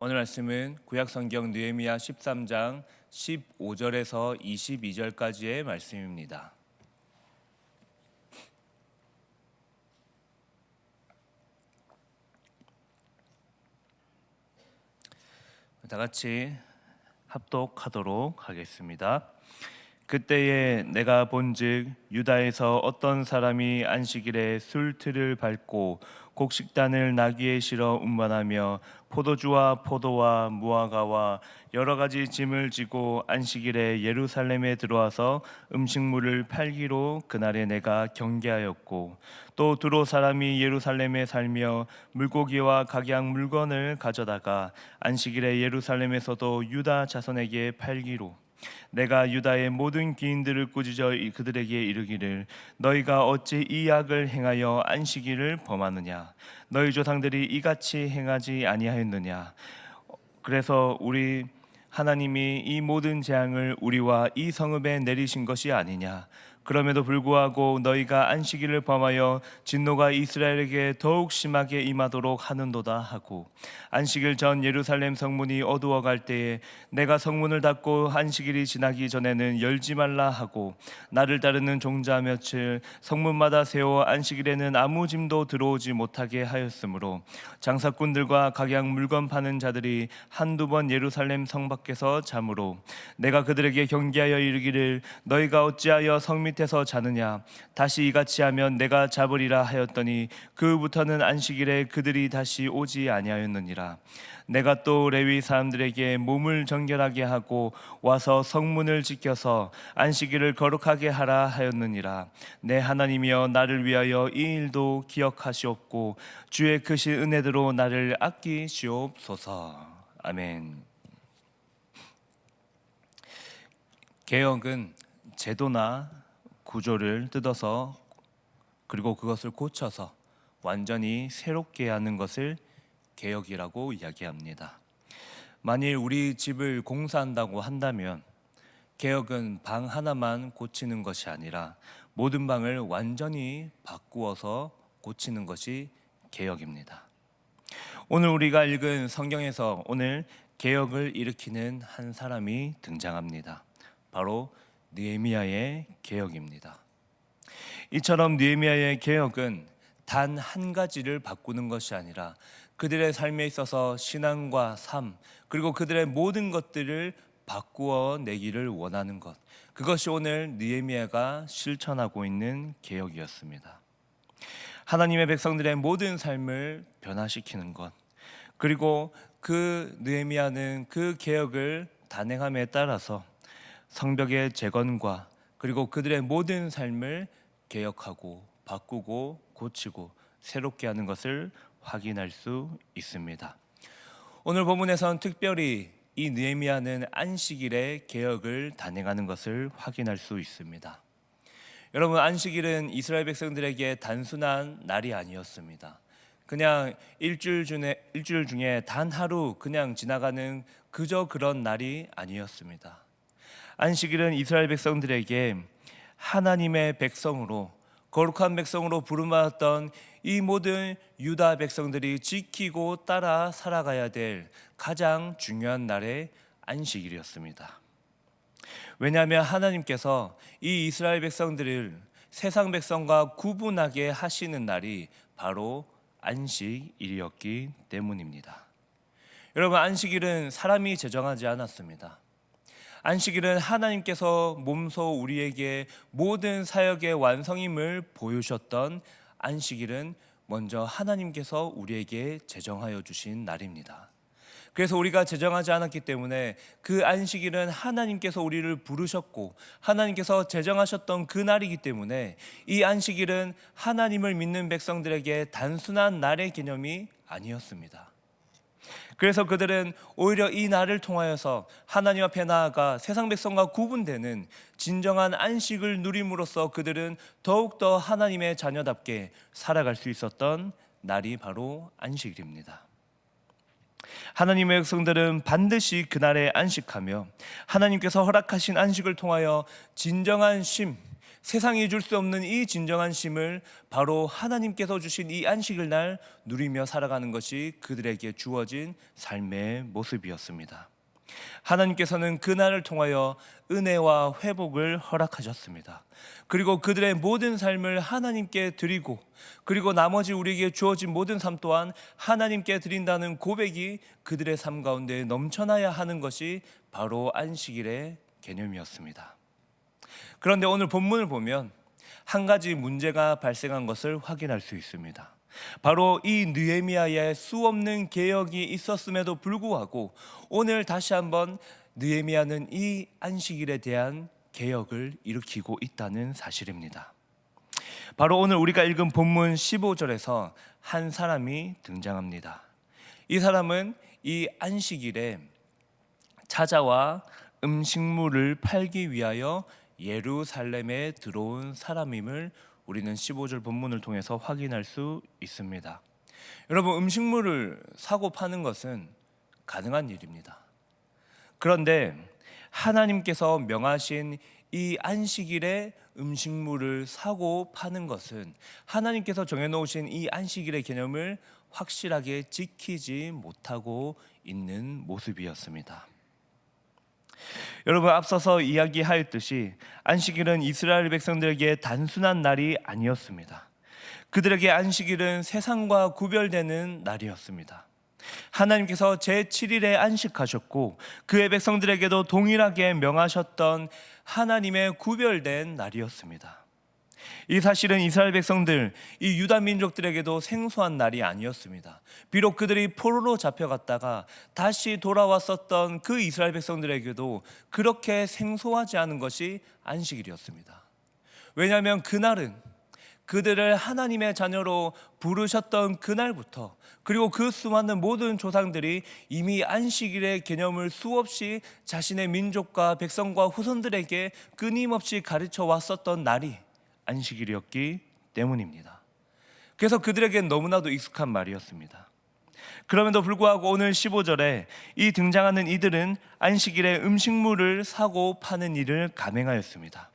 오늘 말씀은 구약성경 느헤미야 13장 15절에서 22절까지의 말씀입니다. 다 같이 합독하도록 하겠습니다. 그때에 내가 본즉 유다에서 어떤 사람이 안식일에 술틀을 밟고 곡식단을 나귀에 실어 운반하며 포도주와 포도와 무화과와 여러 가지 짐을 지고 안식일에 예루살렘에 들어와서 음식물을 팔기로 그날에 내가 경계하였고, 또 두로 사람이 예루살렘에 살며 물고기와 각양 물건을 가져다가 안식일에 예루살렘에서도 유다 자손에게 팔기로 내가 유다의 모든 기인들을 꾸짖어 그들에게 이르기를, 너희가 어찌 이 악을 행하여 안식일을 범하느냐? 너희 조상들이 이같이 행하지 아니하였느냐? 그래서 우리 하나님이 이 모든 재앙을 우리와 이 성읍에 내리신 것이 아니냐? 그럼에도 불구하고 너희가 안식일을 범하여 진노가 이스라엘에게 더욱 심하게 임하도록 하는도다 하고, 안식일 전 예루살렘 성문이 어두워갈 때에 내가 성문을 닫고 안식일이 지나기 전에는 열지 말라 하고, 나를 따르는 종자 며칠 성문마다 세워 안식일에는 아무 짐도 들어오지 못하게 하였으므로 장사꾼들과 각양 물건 파는 자들이 한두 번 예루살렘 성 밖에서 자므로 내가 그들에게 경계하여 이르기를, 너희가 어찌하여 성 밑에서 자느냐? 다시 이같이 하면 내가 잡으리라 하였더니 그부터는 안식일에 그들이 다시 오지 아니하였느니라. 내가 또 레위 사람들에게 몸을 정결하게 하고 와서 성문을 지켜서 안식일을 거룩하게 하라 하였느니라. 내 하나님이여, 나를 위하여 이 일도 기억하시옵고 주의 크신 은혜대로 나를 아끼시옵소서. 아멘. 개혁은 제도나 구조를 뜯어서 그리고 그것을 고쳐서 완전히 새롭게 하는 것을 개혁이라고 이야기합니다. 만일 우리 집을 공사한다고 한다면 개혁은 방 하나만 고치는 것이 아니라 모든 방을 완전히 바꾸어서 고치는 것이 개혁입니다. 오늘 우리가 읽은 성경에서 오늘 개혁을 일으키는 한 사람이 등장합니다. 바로 느헤미야의 개혁입니다. 이처럼 느헤미야의 개혁은 단 한 가지를 바꾸는 것이 아니라 그들의 삶에 있어서 신앙과 삶, 그리고 그들의 모든 것들을 바꾸어 내기를 원하는 것, 그것이 오늘 느헤미야가 실천하고 있는 개혁이었습니다. 하나님의 백성들의 모든 삶을 변화시키는 것, 그리고 그 느헤미야는 그 개혁을 단행함에 따라서 성벽의 재건과 그리고 그들의 모든 삶을 개혁하고 바꾸고 고치고 새롭게 하는 것을 확인할 수 있습니다. 오늘 본문에서는 특별히 이 느헤미야는 안식일의 개혁을 단행하는 것을 확인할 수 있습니다. 여러분, 안식일은 이스라엘 백성들에게 단순한 날이 아니었습니다. 그냥 일주일 중에 단 하루 그냥 지나가는 그저 그런 날이 아니었습니다. 안식일은 이스라엘 백성들에게 하나님의 백성으로, 거룩한 백성으로 부름받았던 이 모든 유다 백성들이 지키고 따라 살아가야 될 가장 중요한 날의 안식일이었습니다. 왜냐하면 하나님께서 이 이스라엘 백성들을 세상 백성과 구분하게 하시는 날이 바로 안식일이었기 때문입니다. 여러분, 안식일은 사람이 제정하지 않았습니다. 안식일은 하나님께서 몸소 우리에게 모든 사역의 완성임을 보여주셨던 안식일은 먼저 하나님께서 우리에게 제정하여 주신 날입니다. 그래서 우리가 제정하지 않았기 때문에 그 안식일은 하나님께서 우리를 부르셨고 하나님께서 제정하셨던 그 날이기 때문에 이 안식일은 하나님을 믿는 백성들에게 단순한 날의 개념이 아니었습니다. 그래서 그들은 오히려 이 날을 통하여서 하나님 앞에 나아가 세상 백성과 구분되는 진정한 안식을 누림으로써 그들은 더욱더 하나님의 자녀답게 살아갈 수 있었던 날이 바로 안식일입니다. 하나님의 백성들은 반드시 그날에 안식하며 하나님께서 허락하신 안식을 통하여 진정한 쉼, 세상이 줄 수 없는 이 진정한 쉼을 바로 하나님께서 주신 이 안식일 날 누리며 살아가는 것이 그들에게 주어진 삶의 모습이었습니다. 하나님께서는 그날을 통하여 은혜와 회복을 허락하셨습니다. 그리고 그들의 모든 삶을 하나님께 드리고, 그리고 나머지 우리에게 주어진 모든 삶 또한 하나님께 드린다는 고백이 그들의 삶 가운데 넘쳐나야 하는 것이 바로 안식일의 개념이었습니다. 그런데 오늘 본문을 보면 한 가지 문제가 발생한 것을 확인할 수 있습니다. 바로 이 느헤미야의 수없는 개혁이 있었음에도 불구하고 오늘 다시 한번 느헤미야는 이 안식일에 대한 개혁을 일으키고 있다는 사실입니다. 바로 오늘 우리가 읽은 본문 15절에서 한 사람이 등장합니다. 이 사람은 이 안식일에 찾아와 음식물을 팔기 위하여 예루살렘에 들어온 사람임을 우리는 15절 본문을 통해서 확인할 수 있습니다. 여러분, 음식물을 사고 파는 것은 가능한 일입니다. 그런데 하나님께서 명하신 이 안식일에 음식물을 사고 파는 것은 하나님께서 정해놓으신 이 안식일의 개념을 확실하게 지키지 못하고 있는 모습이었습니다. 여러분, 앞서서 이야기하였듯이 안식일은 이스라엘 백성들에게 단순한 날이 아니었습니다. 그들에게 안식일은 세상과 구별되는 날이었습니다. 하나님께서 제7일에 안식하셨고 그의 백성들에게도 동일하게 명하셨던 하나님의 구별된 날이었습니다. 이 사실은 이스라엘 백성들, 이 유다 민족들에게도 생소한 날이 아니었습니다. 비록 그들이 포로로 잡혀갔다가 다시 돌아왔었던 그 이스라엘 백성들에게도 그렇게 생소하지 않은 것이 안식일이었습니다. 왜냐하면 그날은 그들을 하나님의 자녀로 부르셨던 그날부터, 그리고 그 수많은 모든 조상들이 이미 안식일의 개념을 수없이 자신의 민족과 백성과 후손들에게 끊임없이 가르쳐 왔었던 날이 안식일이었기 때문입니다. 그래서 그들에겐 너무나도 익숙한 말이었습니다. 그럼에도 불구하고 오늘 15절에 이 등장하는 이들은 안식일에 음식물을 사고 파는 일을 감행하였습니다.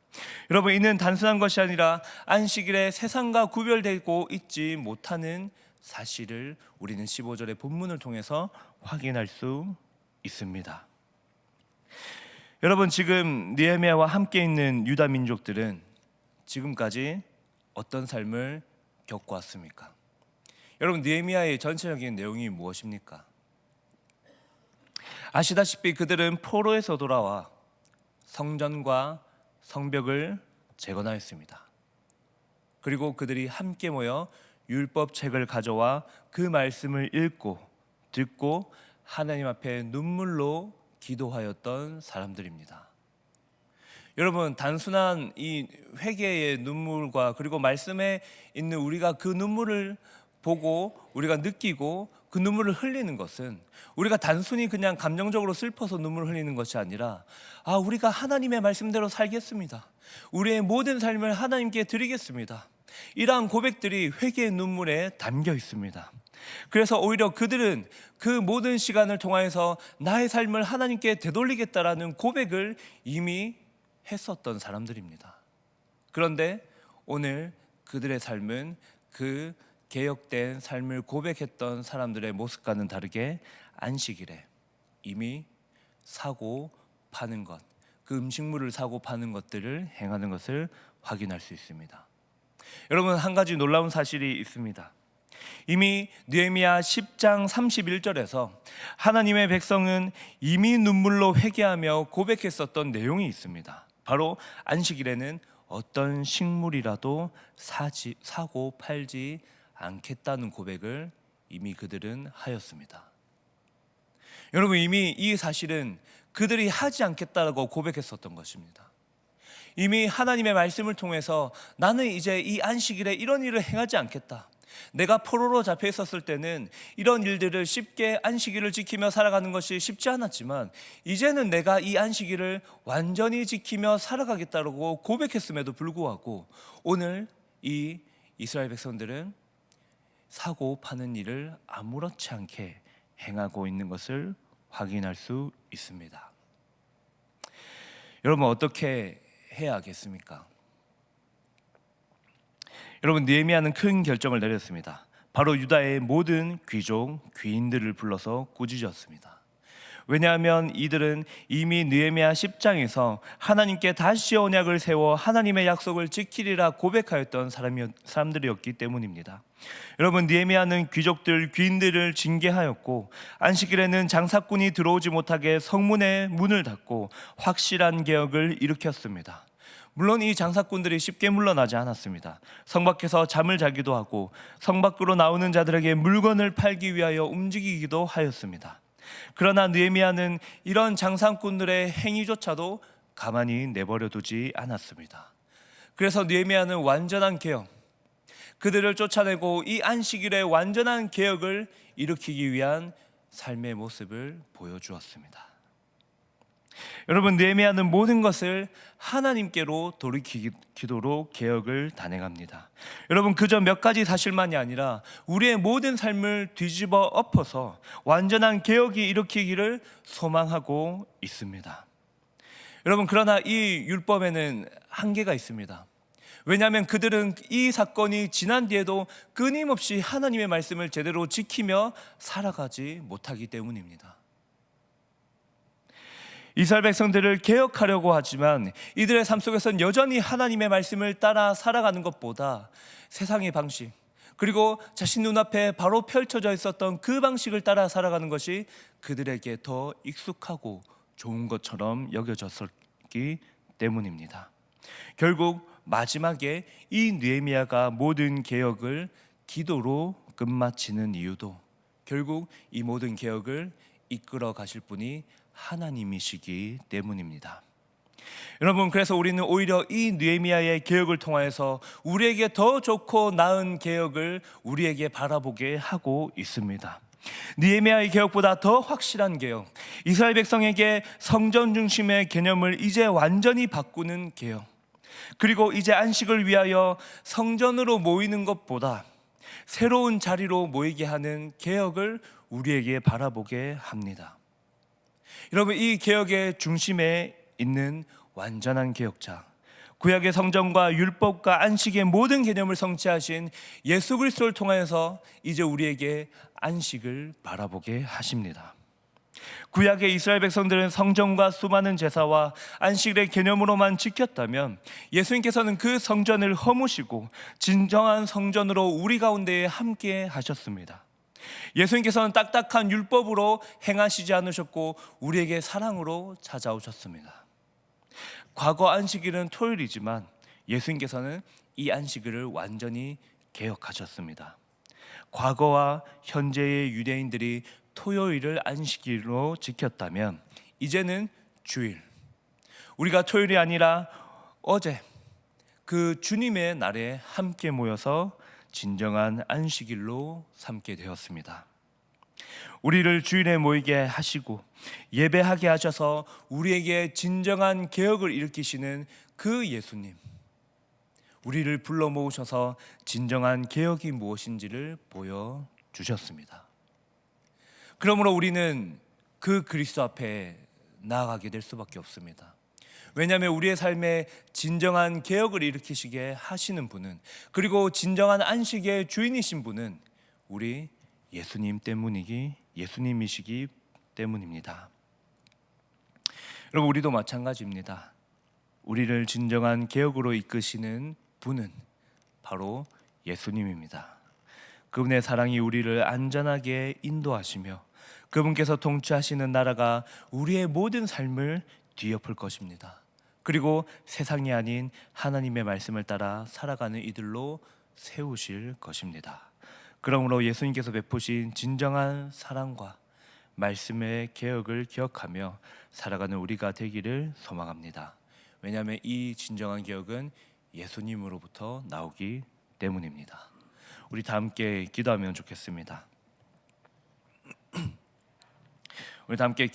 여러분, 이는 단순한 것이 아니라 안식일에 세상과 구별되고 있지 못하는 사실을 우리는 15절의 본문을 통해서 확인할 수 있습니다. 여러분, 지금 느헤미야와 함께 있는 유다 민족들은 지금까지 어떤 삶을 겪어왔습니까? 여러분, 느헤미야의 전체적인 내용이 무엇입니까? 아시다시피 그들은 포로에서 돌아와 성전과 성벽을 재건하였습니다. 그리고 그들이 함께 모여 율법책을 가져와 그 말씀을 읽고 듣고 하나님 앞에 눈물로 기도하였던 사람들입니다. 여러분, 단순한 이 회개의 눈물과 그리고 말씀에 있는 우리가 그 눈물을 보고 우리가 느끼고 그 눈물을 흘리는 것은 우리가 단순히 그냥 감정적으로 슬퍼서 눈물을 흘리는 것이 아니라 우리가 하나님의 말씀대로 살겠습니다. 우리의 모든 삶을 하나님께 드리겠습니다. 이러한 고백들이 회개의 눈물에 담겨 있습니다. 그래서 오히려 그들은 그 모든 시간을 통하여서 나의 삶을 하나님께 되돌리겠다라는 고백을 이미 했었던 사람들입니다. 그런데 오늘 그들의 삶은 그 개혁된 삶을 고백했던 사람들의 모습과는 다르게 안식일에 이미 사고 파는 것, 그 음식물을 사고 파는 것들을 행하는 것을 확인할 수 있습니다. 여러분, 한 가지 놀라운 사실이 있습니다. 이미 느헤미야 10장 31절에서 하나님의 백성은 이미 눈물로 회개하며 고백했었던 내용이 있습니다. 바로 안식일에는 어떤 식물이라도 사고 팔지 않겠다는 고백을 이미 그들은 하였습니다. 여러분, 이미 이 사실은 그들이 하지 않겠다고 고백했었던 것입니다. 이미 하나님의 말씀을 통해서 나는 이제 이 안식일에 이런 일을 행하지 않겠다. 내가 포로로 잡혀 있었을 때는 이런 일들을 쉽게 안식일을 지키며 살아가는 것이 쉽지 않았지만 이제는 내가 이 안식일을 완전히 지키며 살아가겠다고 고백했음에도 불구하고 오늘 이 이스라엘 백성들은 사고 파는 일을 아무렇지 않게 행하고 있는 것을 확인할 수 있습니다. 여러분, 어떻게 해야 하겠습니까? 여러분, 느헤미야는 큰 결정을 내렸습니다. 바로 유다의 모든 귀족, 귀인들을 불러서 꾸짖었습니다. 왜냐하면 이들은 이미 느헤미야 10장에서 하나님께 다시 언약을 세워 하나님의 약속을 지키리라 고백하였던 사람들이었기 때문입니다. 여러분, 느헤미야는 귀족들, 귀인들을 징계하였고 안식일에는 장사꾼이 들어오지 못하게 성문의 문을 닫고 확실한 개혁을 일으켰습니다. 물론 이 장사꾼들이 쉽게 물러나지 않았습니다. 성 밖에서 잠을 자기도 하고 성 밖으로 나오는 자들에게 물건을 팔기 위하여 움직이기도 하였습니다. 그러나 느헤미야는 이런 장사꾼들의 행위조차도 가만히 내버려 두지 않았습니다. 그래서 느헤미야는 완전한 개혁, 그들을 쫓아내고 이 안식일의 완전한 개혁을 일으키기 위한 삶의 모습을 보여주었습니다. 여러분, 느헤미야는 모든 것을 하나님께로 돌이키도록 개혁을 단행합니다. 여러분, 그저 몇 가지 사실만이 아니라 우리의 모든 삶을 뒤집어 엎어서 완전한 개혁이 일으키기를 소망하고 있습니다. 여러분, 그러나 이 율법에는 한계가 있습니다. 왜냐하면 그들은 이 사건이 지난 뒤에도 끊임없이 하나님의 말씀을 제대로 지키며 살아가지 못하기 때문입니다. 이스라엘 백성들을 개혁하려고 하지만 이들의 삶 속에서는 여전히 하나님의 말씀을 따라 살아가는 것보다 세상의 방식, 그리고 자신 눈앞에 바로 펼쳐져 있었던 그 방식을 따라 살아가는 것이 그들에게 더 익숙하고 좋은 것처럼 여겨졌기 때문입니다. 결국 마지막에 이 느헤미야가 모든 개혁을 기도로 끝마치는 이유도 결국 이 모든 개혁을 이끌어 가실 분이 하나님이시기 때문입니다. 여러분, 그래서 우리는 오히려 이 느헤미야의 개혁을 통하여서 우리에게 더 좋고 나은 개혁을 우리에게 바라보게 하고 있습니다. 느헤미야의 개혁보다 더 확실한 개혁, 이스라엘 백성에게 성전 중심의 개념을 이제 완전히 바꾸는 개혁, 그리고 이제 안식을 위하여 성전으로 모이는 것보다 새로운 자리로 모이게 하는 개혁을 우리에게 바라보게 합니다. 여러분, 이 개혁의 중심에 있는 완전한 개혁자, 구약의 성전과 율법과 안식의 모든 개념을 성취하신 예수 그리스도를 통하여서 이제 우리에게 안식을 바라보게 하십니다. 구약의 이스라엘 백성들은 성전과 수많은 제사와 안식의 개념으로만 지켰다면 예수님께서는 그 성전을 허무시고 진정한 성전으로 우리 가운데에 함께 하셨습니다. 예수님께서는 딱딱한 율법으로 행하시지 않으셨고 우리에게 사랑으로 찾아오셨습니다. 과거 안식일은 토요일이지만 예수님께서는 이 안식일을 완전히 개혁하셨습니다. 과거와 현재의 유대인들이 토요일을 안식일로 지켰다면 이제는 주일, 우리가 토요일이 아니라 어제 그 주님의 날에 함께 모여서 진정한 안식일로 삼게 되었습니다. 우리를 주일에 모이게 하시고 예배하게 하셔서 우리에게 진정한 개혁을 일으키시는 그 예수님, 우리를 불러 모으셔서 진정한 개혁이 무엇인지를 보여주셨습니다. 그러므로 우리는 그 그리스도 앞에 나아가게 될 수밖에 없습니다. 왜냐하면 우리의 삶에 진정한 개혁을 일으키시게 하시는 분은, 그리고 진정한 안식의 주인이신 분은 우리 예수님이시기 때문입니다. 여러분, 우리도 마찬가지입니다. 우리를 진정한 개혁으로 이끄시는 분은 바로 예수님입니다. 그분의 사랑이 우리를 안전하게 인도하시며 그분께서 통치하시는 나라가 우리의 모든 삶을 뒤엎을 것입니다. 그리고 세상이 아닌 하나님의 말씀을 따라 살아가는 이들로 세우실 것입니다. 그러므로 예수님께서 베푸신 진정한 사랑과 말씀의 개혁을 기억하며 살아가는 우리가 되기를 소망합니다. 왜냐하면 이 진정한 개혁은 예수님으로부터 나오기 때문입니다. 우리 다 함께 기도하면 좋겠습니다. 우리 다 함께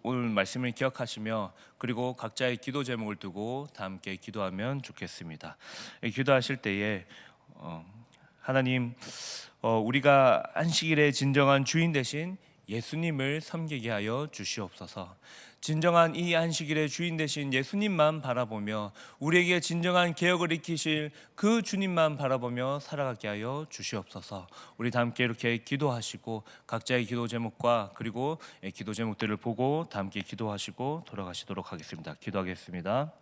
오늘 말씀을 기억하시며 그리고 각자의 기도 제목을 두고 다 함께 기도하면 좋겠습니다. 기도하실 때에 하나님, 우리가 안식일의 진정한 주인 되신 예수님을 섬기게 하여 주시옵소서. 진정한 이 안식일의 주인 되신 예수님만 바라보며 우리에게 진정한 개혁을 익히실 그 주님만 바라보며 살아가게 하여 주시옵소서. 우리 다 함께 이렇게 기도하시고 각자의 기도 제목과 그리고 기도 제목들을 보고 다 함께 기도하시고 돌아가시도록 하겠습니다. 기도하겠습니다.